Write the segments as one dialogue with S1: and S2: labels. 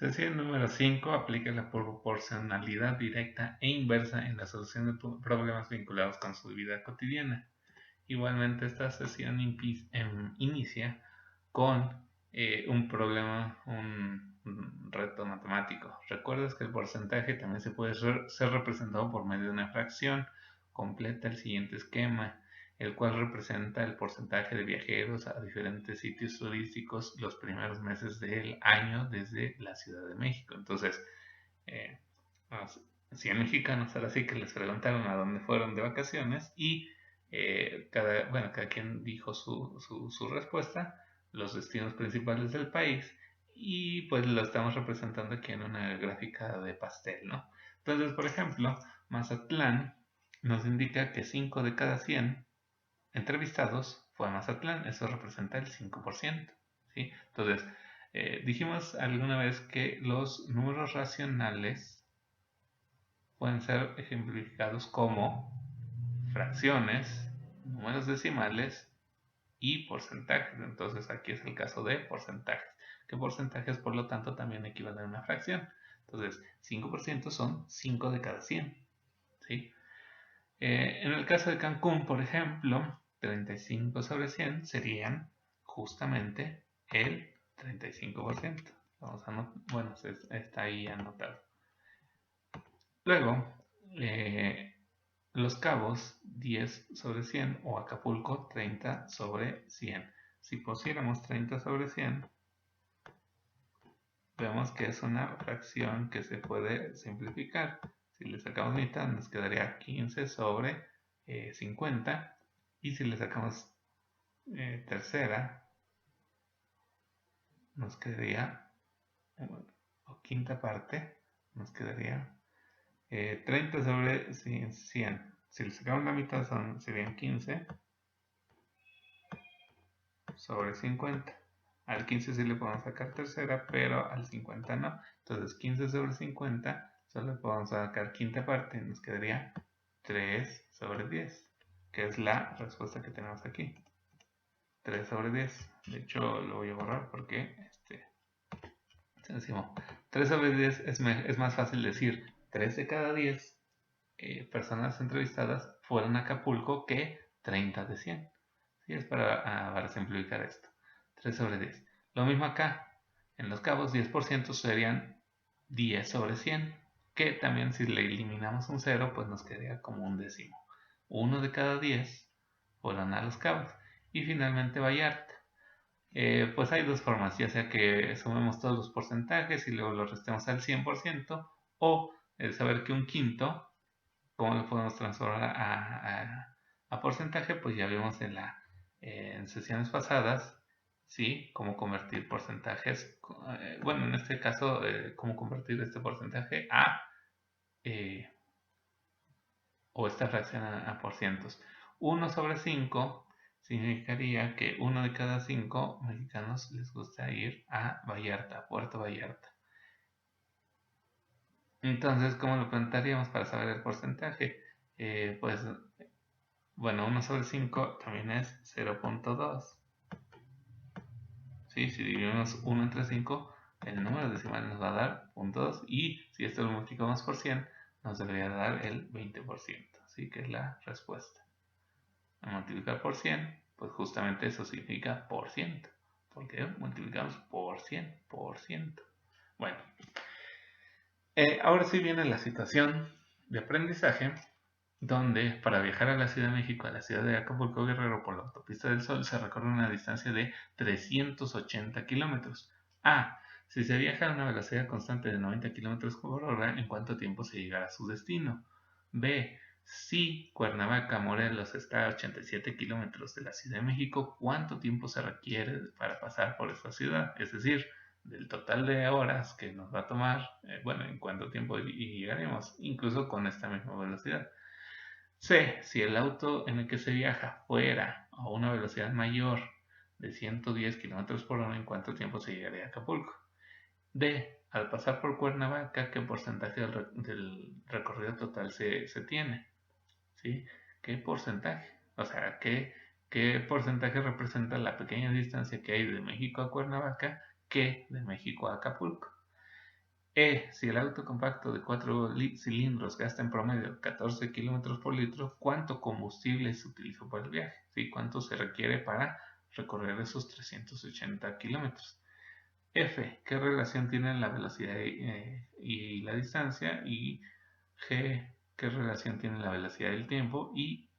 S1: Sesión número 5. Aplica la proporcionalidad directa e inversa en la solución de problemas vinculados con su vida cotidiana. Igualmente, esta sesión inicia con un problema, un reto matemático. Recuerdas que el porcentaje también se puede ser representado por medio de una fracción. Completa el siguiente esquema, el cual representa el porcentaje de viajeros a diferentes sitios turísticos los primeros meses del año desde la Ciudad de México. Entonces, 100 mexicanos ahora sí que les preguntaron a dónde fueron de vacaciones y cada quien dijo su respuesta, los destinos principales del país, y pues lo estamos representando aquí en una gráfica de pastel, ¿no? Entonces, por ejemplo, Mazatlán nos indica que 5 de cada 100 entrevistados fue a Mazatlán, eso representa el 5%, ¿sí? Entonces, dijimos alguna vez que los números racionales pueden ser ejemplificados como fracciones, números decimales y porcentajes. Entonces aquí es el caso de porcentajes, que porcentajes por lo tanto también equivalen a una fracción. Entonces 5% son 5 de cada 100, ¿sí? En el caso de Cancún, por ejemplo, 35 sobre 100 serían justamente el 35%. Bueno, está ahí anotado. Luego, Los Cabos 10 sobre 100 o Acapulco 30 sobre 100. Si pusiéramos 30 sobre 100, vemos que es una fracción que se puede simplificar. Si le sacamos mitad nos quedaría 15 sobre 50, y si le sacamos tercera nos quedaría, o quinta parte, nos quedaría 30 sobre 100. Si le sacamos la mitad serían 15 sobre 50. Al 15 sí le podemos sacar tercera, pero al 50 no. Entonces 15 sobre 50 solo le podemos sacar quinta parte. Nos quedaría 3 sobre 10, que es la respuesta que tenemos aquí. 3 sobre 10. De hecho lo voy a borrar porque sencillo. 3 sobre 10 es más fácil decir 3 de cada 10 personas entrevistadas fueron a Acapulco que 30 de 100. ¿Sí? Es para simplificar esto. 3 sobre 10. Lo mismo acá. En Los Cabos 10% serían 10 sobre 100, que también si le eliminamos un 0 pues nos quedaría como un décimo. 1 de cada 10 fueron a Los Cabos. Y finalmente Vallarta. Pues hay dos formas, ya sea que sumemos todos los porcentajes y luego los restemos al 100%, o saber que un quinto, ¿cómo lo podemos transformar a porcentaje? Pues ya vimos en sesiones pasadas, ¿sí? Cómo convertir porcentajes, bueno, en este caso, cómo convertir este porcentaje o esta fracción a porcientos. 1 sobre 5 significaría que 1 de cada 5 mexicanos les gusta ir a Vallarta, a Puerto Vallarta. Entonces, ¿cómo lo plantearíamos para saber el porcentaje? Pues, bueno, 1 sobre 5 también es 0.2. ¿Sí? Si dividimos 1 entre 5, el número decimal nos va a dar 0.2, y si esto lo multiplicamos por 100, nos debería dar el 20%. Así que es la respuesta. A multiplicar por 100, pues justamente eso significa por ciento, porque multiplicamos por 100%. Bueno, ahora sí viene la situación de aprendizaje, donde para viajar a la Ciudad de México, a la ciudad de Acapulco Guerrero por la autopista del Sol, se recorre una distancia de 380 kilómetros. Si se viaja a una velocidad constante de 90 kilómetros por hora, ¿en cuánto tiempo se llegará a su destino? B. Si Cuernavaca, Morelos está a 87 kilómetros de la Ciudad de México, ¿cuánto tiempo se requiere para pasar por esta ciudad? Es decir, del total de horas que nos va a tomar, ¿en cuánto tiempo llegaremos? Incluso con esta misma velocidad. C. Si el auto en el que se viaja fuera a una velocidad mayor de 110 km por hora, ¿en cuánto tiempo se llegaría a Acapulco? D. Al pasar por Cuernavaca, ¿qué porcentaje del recorrido total se tiene? ¿Sí? ¿Qué porcentaje? O sea, ¿qué porcentaje representa la pequeña distancia que hay de México a Cuernavaca que de México a Acapulco? Si el auto compacto de 4 cilindros gasta en promedio 14 kilómetros por litro, ¿cuánto combustible se utilizó para el viaje? ¿Sí? ¿Cuánto se requiere para recorrer esos 380 kilómetros? F, ¿qué relación tienen la velocidad y la distancia? Y G, ¿qué relación tiene la velocidad y el tiempo? Y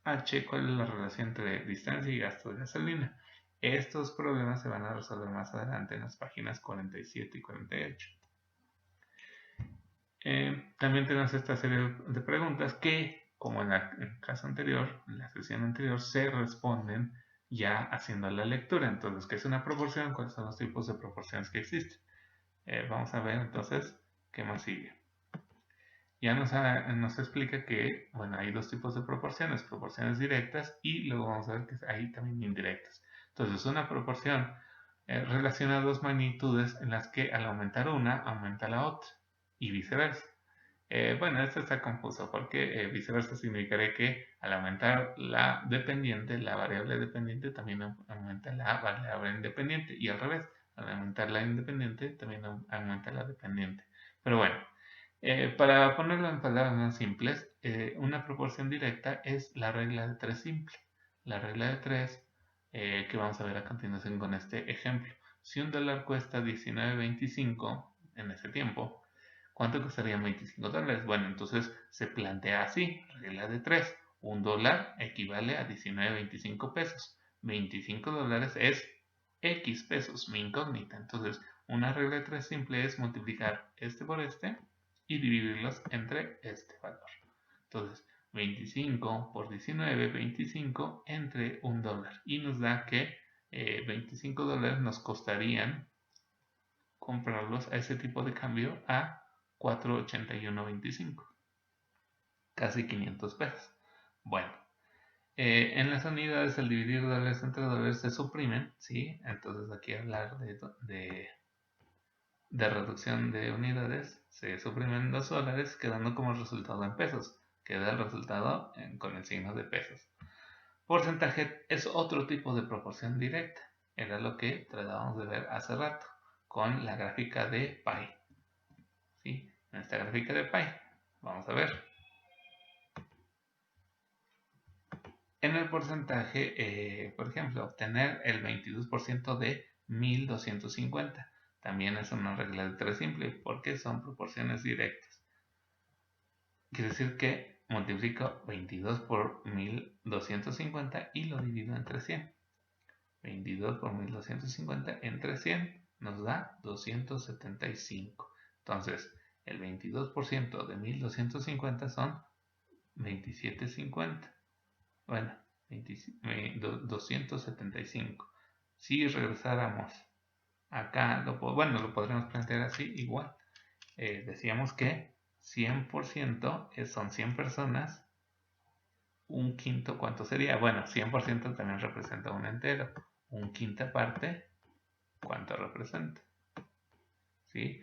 S1: H, ¿cuál es la relación entre distancia y gasto de gasolina? Estos problemas se van a resolver más adelante en las páginas 47 y 48. También tenemos esta serie de preguntas que, como en el caso anterior, en la sesión anterior, se responden ya haciendo la lectura. Entonces, ¿qué es una proporción? ¿Cuáles son los tipos de proporciones que existen? Vamos a ver entonces qué más sigue. Ya nos explica que, bueno, hay dos tipos de proporciones directas y luego vamos a ver que hay también indirectas. Entonces, una proporción relaciona dos magnitudes en las que al aumentar una, aumenta la otra y viceversa. Bueno, esto está confuso porque viceversa significaría que al aumentar la dependiente, la variable dependiente, también aumenta la variable independiente y al revés, al aumentar la independiente, también aumenta la dependiente. Pero bueno, para ponerlo en palabras más simples, una proporción directa es la regla de 3 simple. La regla de 3 que vamos a ver a continuación con este ejemplo. Si un dólar cuesta 19.25 en ese tiempo, ¿cuánto costarían 25 dólares? Bueno, entonces se plantea así, regla de 3. Un dólar equivale a 19.25 pesos. 25 dólares es X pesos, mi incógnita. Entonces, una regla de 3 simple es multiplicar este por este y dividirlos entre este valor. Entonces, 25 por 19, 25 entre un dólar. Y nos da que 25 dólares nos costarían comprarlos a ese tipo de cambio a 4.8125, casi 500 pesos. Bueno, en las unidades al dividir dólares entre dólares se suprimen, ¿sí? Entonces aquí hablar de reducción de unidades, se suprimen los dólares quedando como resultado en pesos. Queda el resultado con el signo de pesos. Porcentaje es otro tipo de proporción directa. Era lo que tratábamos de ver hace rato con la gráfica de pi. ¿Sí? En esta gráfica de pi, vamos a ver. En el porcentaje, por ejemplo, obtener el 22% de 1250. También es una regla de 3 simple porque son proporciones directas. Quiere decir que multiplico 22 por 1250 y lo divido entre 100. 22 por 1250 entre 100 nos da 275. Entonces, el 22% de 1250 son 2750. Bueno, 275. Si regresáramos acá, lo podríamos plantear así igual. Decíamos que 100% son 100 personas. Un quinto, ¿cuánto sería? Bueno, 100% también representa un entero. Un quinta parte, ¿cuánto representa? ¿Sí?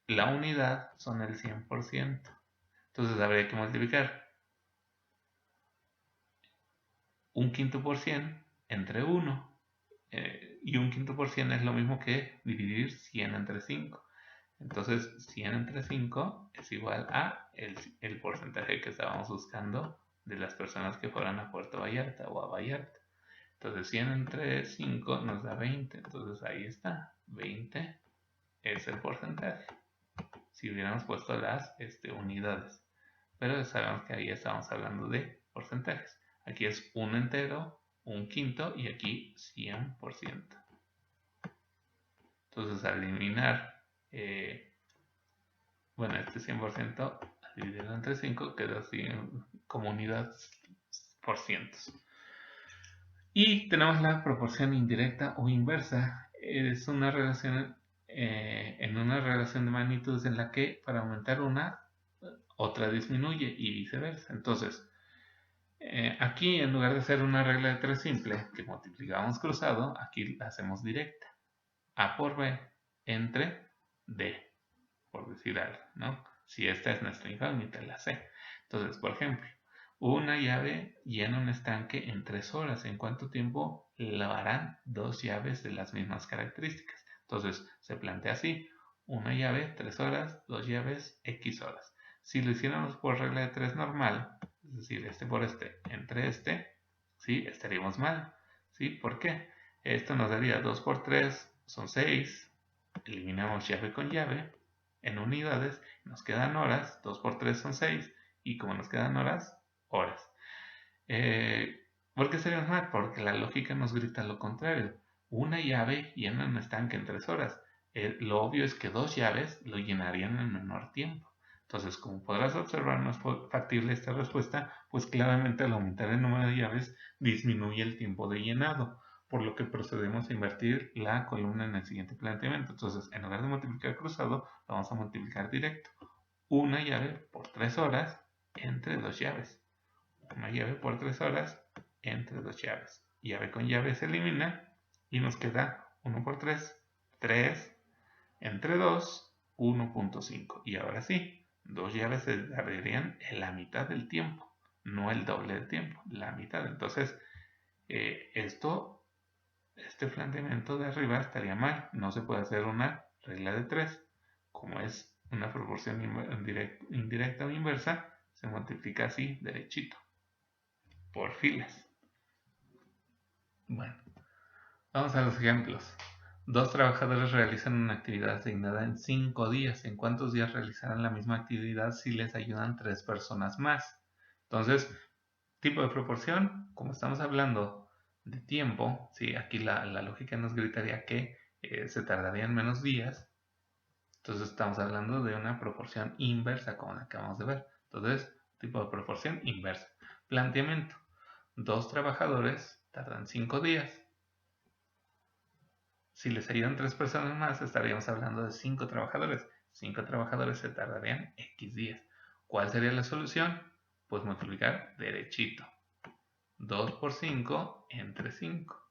S1: La unidad son el 100%. Entonces habría que multiplicar un quinto por 100 entre 1. Y un quinto por 100 es lo mismo que dividir 100 entre 5. Entonces 100 entre 5 es igual a el porcentaje que estábamos buscando de las personas que fueran a Puerto Vallarta o a Vallarta. Entonces 100 entre 5 nos da 20. Entonces ahí está. 20 es el porcentaje. Si hubiéramos puesto las unidades. Pero sabemos que ahí estamos hablando de porcentajes. Aquí es un entero, un quinto y aquí 100%. Entonces al eliminar, este 100% dividido entre 5 queda así como unidades por cientos. Y tenemos la proporción indirecta o inversa. Es una relación en una relación de magnitudes en la que para aumentar una, otra disminuye y viceversa. Entonces, aquí en lugar de hacer una regla de 3 simple que multiplicamos cruzado, aquí la hacemos directa. A por B entre D, por decir algo, ¿no? Si esta es nuestra incógnita, la C. Entonces, por ejemplo, una llave llena un estanque en 3 horas. ¿En cuánto tiempo lavarán 2 llaves de las mismas características? Entonces se plantea así: una llave 3 horas, 2 llaves X horas. Si lo hiciéramos por regla de 3 normal, es decir, este por este entre este, ¿sí? Estaríamos mal, ¿sí? ¿Por qué? Esto nos daría 2 por 3 son 6, eliminamos llave con llave en unidades, nos quedan horas, 2 por 3 son 6, y como nos quedan horas, horas. ¿Por qué estaríamos mal? Porque la lógica nos grita lo contrario. Una llave llena un estanque en 3 horas. Lo obvio es que 2 llaves lo llenarían en menor tiempo. Entonces, como podrás observar, no es factible esta respuesta, pues claramente al aumentar el número de llaves disminuye el tiempo de llenado, por lo que procedemos a invertir la columna en el siguiente planteamiento. Entonces, en lugar de multiplicar cruzado, lo vamos a multiplicar directo. Una llave por 3 horas entre 2 llaves. Una llave por 3 horas entre 2 llaves. Llave con llave se elimina y nos queda 1 por 3, 3 entre 2, 1.5. Y ahora sí, 2 llaves se tardarían en la mitad del tiempo, no el doble del tiempo, la mitad. Entonces, este planteamiento de arriba estaría mal. No se puede hacer una regla de 3. Como es una proporción indirecta o inversa, se multiplica así, derechito, por filas. Bueno, vamos a los ejemplos. 2 trabajadores realizan una actividad asignada en 5 días. ¿En cuántos días realizarán la misma actividad si les ayudan 3 personas más? Entonces, tipo de proporción, como estamos hablando de tiempo, ¿sí? Aquí la lógica nos gritaría que se tardarían menos días. Entonces estamos hablando de una proporción inversa, como la que acabamos de ver. Entonces, tipo de proporción inversa. Planteamiento: 2 trabajadores tardan 5 días. Si les ayudan 3 personas más, estaríamos hablando de 5 trabajadores. 5 trabajadores se tardarían X días. ¿Cuál sería la solución? Pues multiplicar derechito. 2 por 5 entre 5.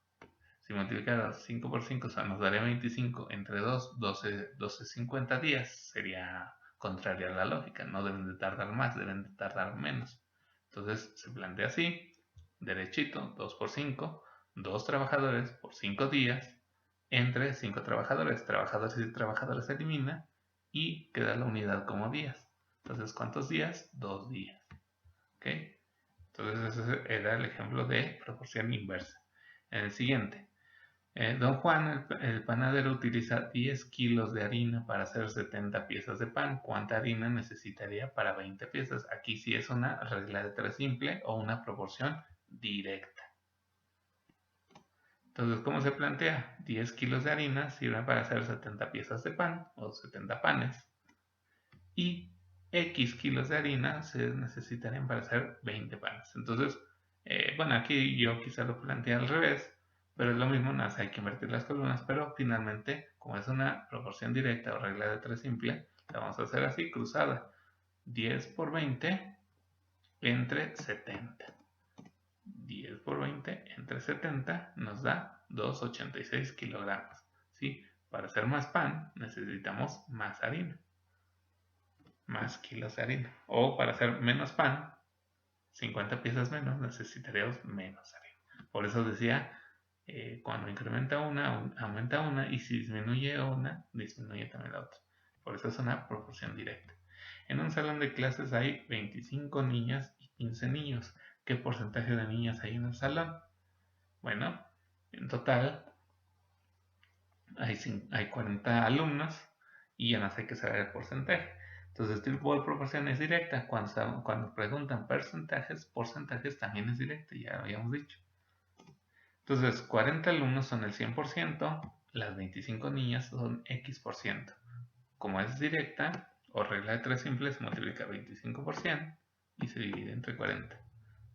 S1: Si multiplicamos 5 por 5 nos daría 25 entre 2, 12 50 días. Sería contrario a la lógica. No deben de tardar más, deben de tardar menos. Entonces se plantea así: derechito, 2 por 5, 2 trabajadores por 5 días, entre 5 trabajadores. Trabajadores y trabajadores se elimina y queda la unidad como días. Entonces, ¿cuántos días? 2 días. ¿Ok? Entonces, ese era el ejemplo de proporción inversa. En el siguiente, don Juan, el panadero, utiliza 10 kilos de harina para hacer 70 piezas de pan. ¿Cuánta harina necesitaría para 20 piezas? Aquí sí es una regla de 3 simple o una proporción directa. Entonces, ¿cómo se plantea? 10 kilos de harina sirven para hacer 70 piezas de pan o 70 panes. Y X kilos de harina se necesitarían para hacer 20 panes. Entonces, bueno, aquí yo quizá lo planteé al revés, pero es lo mismo, nada, hay que invertir las columnas, pero finalmente, como es una proporción directa o regla de 3 simple, la vamos a hacer así, cruzada. 10 por 20 entre 70. 10 por 20 entre 70 nos da 2,86 kilogramos. ¿Sí? Para hacer más pan necesitamos más harina, más kilos de harina. O para hacer menos pan, 50 piezas menos, necesitaríamos menos harina. Por eso decía, cuando incrementa una, aumenta una, y si disminuye una, disminuye también la otra. Por eso es una proporción directa. En un salón de clases hay 25 niñas y 15 niños. ¿Qué porcentaje de niñas hay en el salón? Bueno, en total hay 40 alumnos y ya no sé qué será el porcentaje. Entonces, este tipo de proporción es directa. Cuando preguntan porcentajes también es directa, ya lo habíamos dicho. Entonces, 40 alumnos son el 100%, las 25 niñas son X%. Como es directa, o regla de 3 simples, se multiplica 25% y se divide entre 40.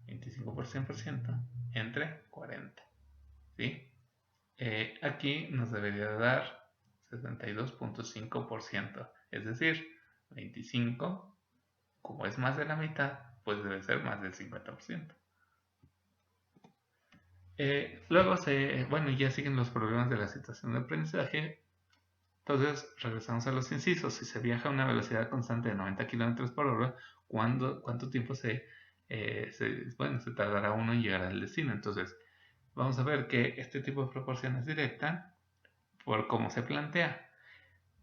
S1: 25% entre 40. ¿Sí? Aquí nos debería dar 72.5%. Es decir, 25, como es más de la mitad, pues debe ser más del 50%. Luego bueno, ya siguen los problemas de la situación de aprendizaje. Entonces, regresamos a los incisos. Si se viaja a una velocidad constante de 90 km por hora, ¿cuánto tiempo se tardará uno en llegar al destino? Entonces, vamos a ver que este tipo de proporción es directa. por cómo se plantea.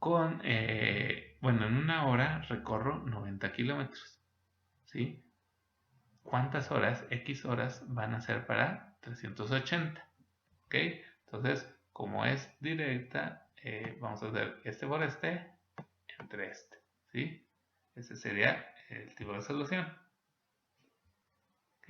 S1: Bueno, en una hora recorro 90 kilómetros, ¿sí? ¿Cuántas horas, X horas, van a ser para 380? ¿Ok? Entonces, como es directa, vamos a hacer este por este entre este, ¿sí? Ese sería el tipo de solución. ¿Ok?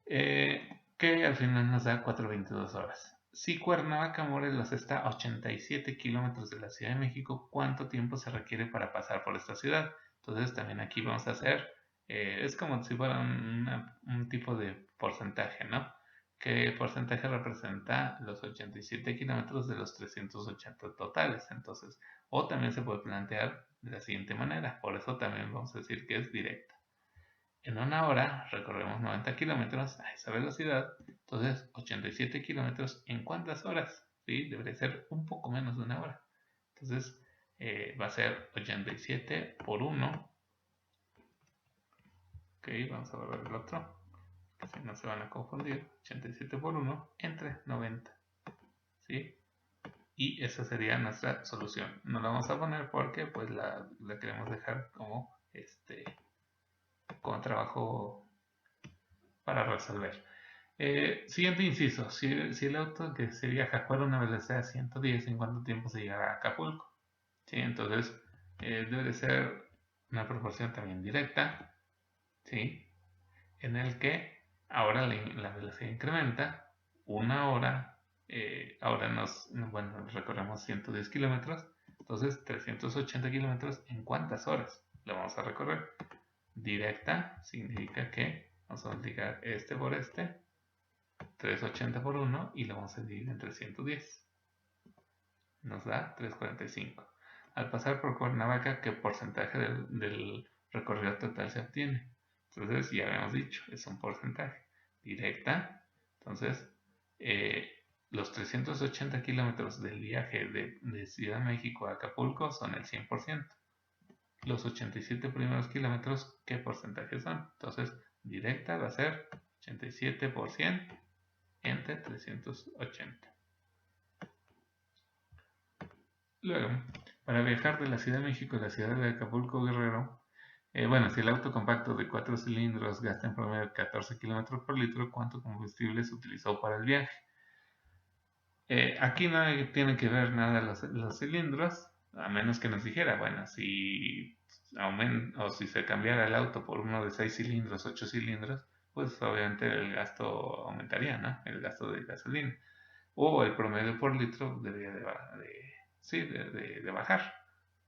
S1: Que al final nos da 4:22 horas. Si Cuernavaca, Morelos está a 87 kilómetros de la Ciudad de México, ¿cuánto tiempo se requiere para pasar por esta ciudad? Entonces también aquí vamos a hacer, es como si fuera un tipo de porcentaje, ¿no? ¿Qué porcentaje representa los 87 kilómetros de los 380 totales? Entonces, o también se puede plantear de la siguiente manera, por eso también vamos a decir que es directa. En una hora recorremos 90 kilómetros a esa velocidad, entonces 87 kilómetros en ¿cuántas horas? ¿Sí? Debería ser un poco menos de una hora. Entonces va a ser 87 por 1. Ok, vamos a ver el otro, que si no se van a confundir. 87 por 1 entre 90. ¿Sí? Y esa sería nuestra solución. No la vamos a poner porque pues la queremos dejar como con trabajo para resolver. Siguiente inciso, si el auto que se viaja fuera a una velocidad de 110, ¿en cuánto tiempo se llegará a Acapulco? ¿Sí? Entonces, debe de ser una proporción también directa, ¿sí? En el que ahora la velocidad incrementa, una hora, ahora bueno, recorremos 110 kilómetros, entonces 380 kilómetros, ¿en cuántas horas lo vamos a recorrer? Directa significa que vamos a multiplicar este por este, 380 por 1 y lo vamos a dividir entre 110. Nos da 345. Al pasar por Cuernavaca, ¿qué porcentaje del recorrido total se obtiene? Entonces, ya habíamos dicho, es un porcentaje. Directa, entonces, los 380 kilómetros del viaje de Ciudad de México a Acapulco son el 100%. Los 87 primeros kilómetros, ¿qué porcentaje son? Entonces, directa va a ser 87% entre 380. Luego, para viajar de la Ciudad de México a la ciudad de Acapulco, Guerrero, bueno, si el auto compacto de 4 cilindros gasta en promedio 14 km por litro, ¿cuánto combustible se utilizó para el viaje? Aquí no tienen que ver nada los cilindros, a menos que nos dijera, bueno, si o si se cambiara el auto por uno de 6 cilindros, 8 cilindros, pues obviamente el gasto aumentaría, ¿no? El gasto de gasolina. O el promedio por litro debería de bajar,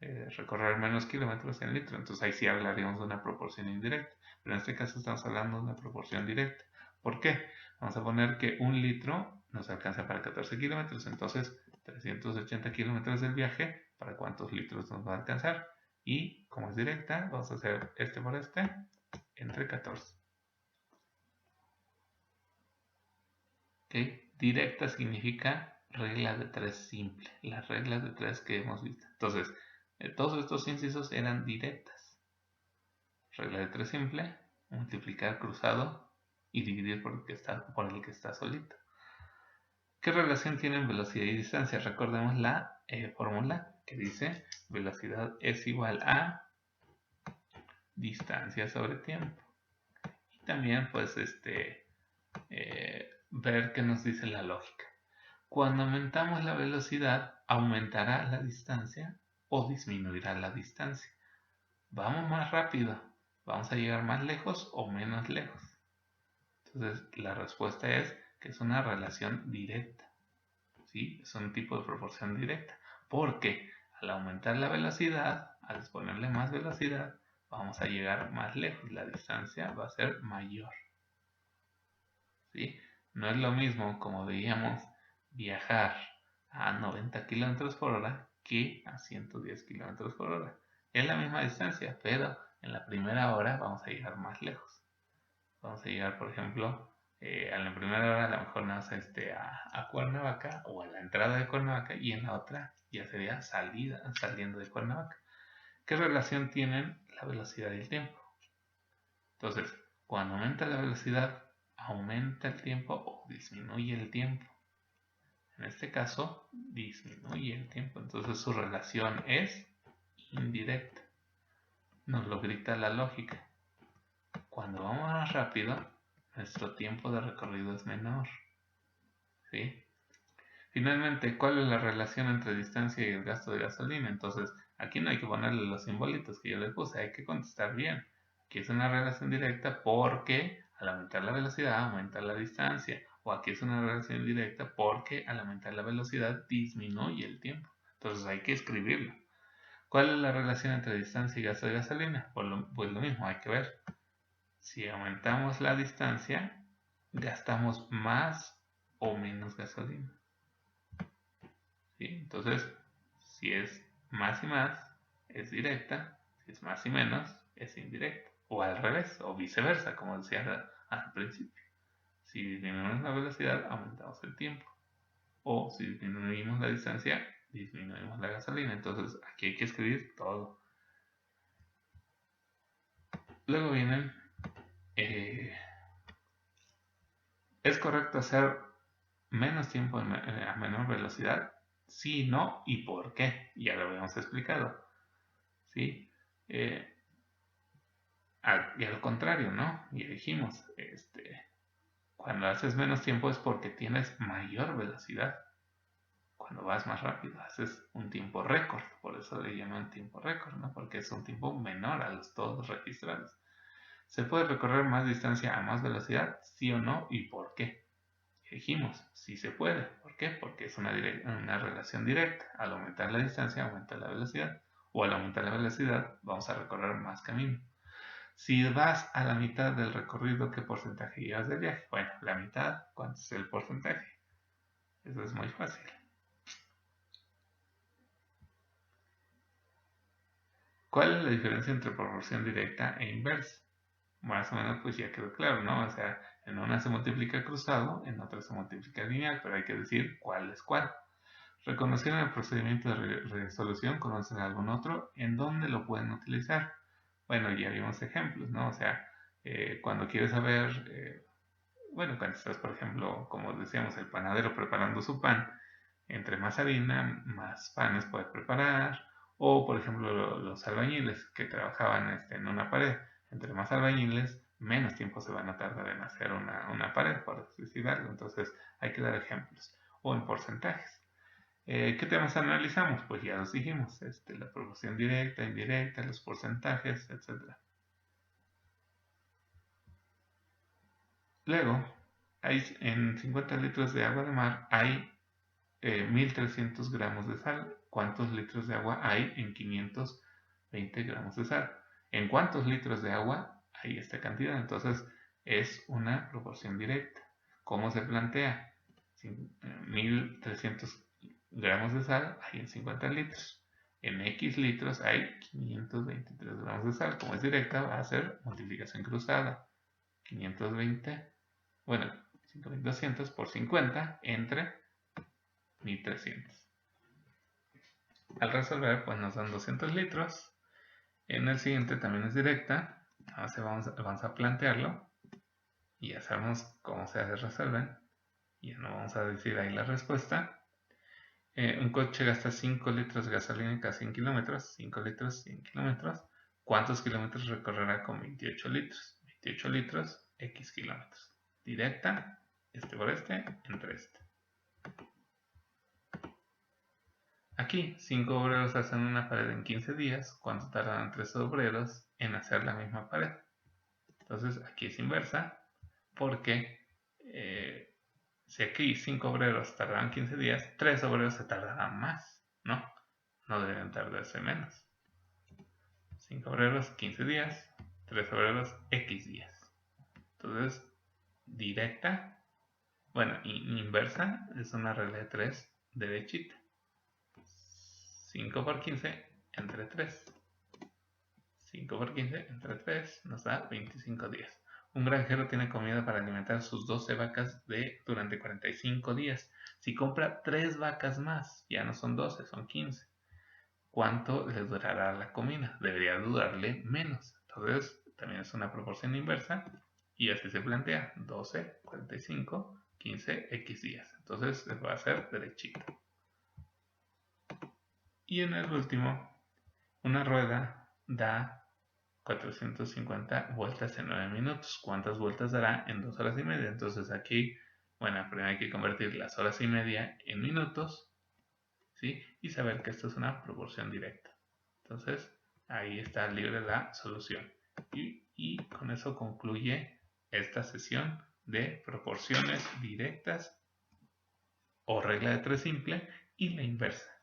S1: recorrer menos kilómetros en litro. Entonces ahí sí hablaríamos de una proporción indirecta. Pero en este caso estamos hablando de una proporción directa. ¿Por qué? Vamos a poner que un litro nos alcanza para 14 kilómetros. Entonces 380 kilómetros del viaje, ¿para cuántos litros nos va a alcanzar? Y como es directa, vamos a hacer este por este entre 14. ¿Okay? Directa significa regla de 3 simple, las reglas de 3 que hemos visto. Entonces, todos estos incisos eran directas. Regla de 3 simple, multiplicar cruzado y dividir por el que está solito. ¿Qué relación tienen velocidad y distancia? Recordemos la fórmula que dice velocidad es igual a distancia sobre tiempo. Y también pues ver qué nos dice la lógica. Cuando aumentamos la velocidad, ¿aumentará la distancia o disminuirá la distancia? ¿Vamos más rápido? ¿Vamos a llegar más lejos o menos lejos? Entonces, la respuesta es que es una relación directa. ¿Sí? Es un tipo de proporción directa. Porque al aumentar la velocidad, al ponerle más velocidad, vamos a llegar más lejos. La distancia va a ser mayor. ¿Sí? No es lo mismo, como veíamos, viajar a 90 km por hora que a 110 km por hora. Es la misma distancia, pero en la primera hora vamos a llegar más lejos. Vamos a llegar, por ejemplo, a la primera hora a lo mejor nos a Cuernavaca o a la entrada de Cuernavaca, y en la otra ya sería saliendo de Cuernavaca. ¿Qué relación tienen la velocidad y el tiempo? Entonces, cuando aumenta la velocidad, ¿aumenta el tiempo o disminuye el tiempo? En este caso, disminuye el tiempo. Entonces su relación es indirecta. Nos lo grita la lógica. Cuando vamos más rápido, nuestro tiempo de recorrido es menor. ¿Sí? Finalmente, ¿cuál es la relación entre distancia y el gasto de gasolina? Entonces, aquí no hay que ponerle los simbolitos que yo le puse, hay que contestar bien. Aquí es una relación directa porque al aumentar la velocidad aumenta la distancia. O aquí es una relación indirecta porque al aumentar la velocidad disminuye el tiempo. Entonces hay que escribirlo. ¿Cuál es la relación entre distancia y gasto de gasolina? Pues lo mismo, hay que ver. Si aumentamos la distancia, gastamos más o menos gasolina. ¿Sí? Entonces, si es más y más, es directa. Si es más y menos, es indirecta. O al revés, o viceversa, como decía al principio. Si disminuimos la velocidad, aumentamos el tiempo. O si disminuimos la distancia, disminuimos la gasolina. Entonces, aquí hay que escribir todo. Luego vienen, ¿es correcto hacer menos tiempo a menor velocidad? Sí, no y por qué. Ya lo habíamos explicado. ¿Sí? Y al contrario, ¿no? Y dijimos, cuando haces menos tiempo es porque tienes mayor velocidad. Cuando vas más rápido haces un tiempo récord, por eso le llaman tiempo récord, ¿no? Porque es un tiempo menor a los todos registrados. ¿Se puede recorrer más distancia a más velocidad? Sí o no y por qué. Dijimos, sí se puede. ¿Por qué? Porque es una relación directa. Al aumentar la distancia, aumenta la velocidad. O al aumentar la velocidad, vamos a recorrer más camino. Si vas a la mitad del recorrido, ¿qué porcentaje llevas de viaje? Bueno, la mitad, ¿cuánto es el porcentaje? Eso es muy fácil. ¿Cuál es la diferencia entre proporción directa e inversa? Más o menos pues ya quedó claro, ¿no? O sea, en una se multiplica cruzado, en otra se multiplica lineal, pero hay que decir cuál es cuál. ¿Reconocieron el procedimiento de resolución? ¿Conocen algún otro? ¿En dónde lo pueden utilizar? Bueno, ya vimos ejemplos, ¿no? O sea, cuando quieres saber, bueno, cuando estás, por ejemplo, como decíamos, el panadero preparando su pan, entre más harina, más panes puede preparar. O, por ejemplo, los albañiles que trabajaban en una pared, entre más albañiles, menos tiempo se van a tardar en hacer una pared, por decir algo. Entonces, hay que dar ejemplos. O en porcentajes. ¿Qué temas analizamos? Pues ya los dijimos, la proporción directa, indirecta, los porcentajes, etc. Luego, en 50 litros de agua de mar hay 1300 gramos de sal. ¿Cuántos litros de agua hay en 520 gramos de sal? ¿En cuántos litros de agua hay esta cantidad? Entonces, es una proporción directa. ¿Cómo se plantea? 1300 gramos de sal hay en 50 litros. En X litros hay 523 gramos de sal. Como es directa, va a ser multiplicación cruzada. 520, bueno, 5200 por 50 entre 1300. Al resolver, pues nos dan 200 litros. En el siguiente también es directa. Ahora vamos a plantearlo. Y ya sabemos cómo se resuelven. Ya no vamos a decir ahí la respuesta. Un coche gasta 5 litros de gasolina cada 100 kilómetros. 5 litros, 100 kilómetros. ¿Cuántos kilómetros recorrerá con 28 litros? 28 litros, X kilómetros. Directa, por entre este. Aquí, 5 obreros hacen una pared en 15 días. ¿Cuánto tardan 3 obreros en hacer la misma pared? Entonces, aquí es inversa, porque si aquí 5 obreros tardan 15 días, 3 obreros se tardarán más, ¿no? No deben tardarse menos. 5 obreros, 15 días, 3 obreros, X días. Entonces, directa, bueno, inversa es una regla de 3 derechita. 5 por 15 entre 3. 5 por 15 entre 3 nos da 25 días. Un granjero tiene comida para alimentar sus 12 vacas durante 45 días. Si compra 3 vacas más, ya no son 12, son 15. ¿Cuánto le durará la comida? Debería durarle menos. Entonces, también es una proporción inversa. Y así se plantea. 12, 45, 15x días. Entonces va a ser derechito. Y en el último, una rueda da 450 vueltas en 9 minutos. ¿Cuántas vueltas dará en 2 horas y media? Entonces aquí, bueno, primero hay que convertir las horas y media en minutos, ¿sí? Y saber que esto es una proporción directa. Entonces, ahí está libre la solución. Y con eso concluye esta sesión de proporciones directas o regla de 3 simple y la inversa.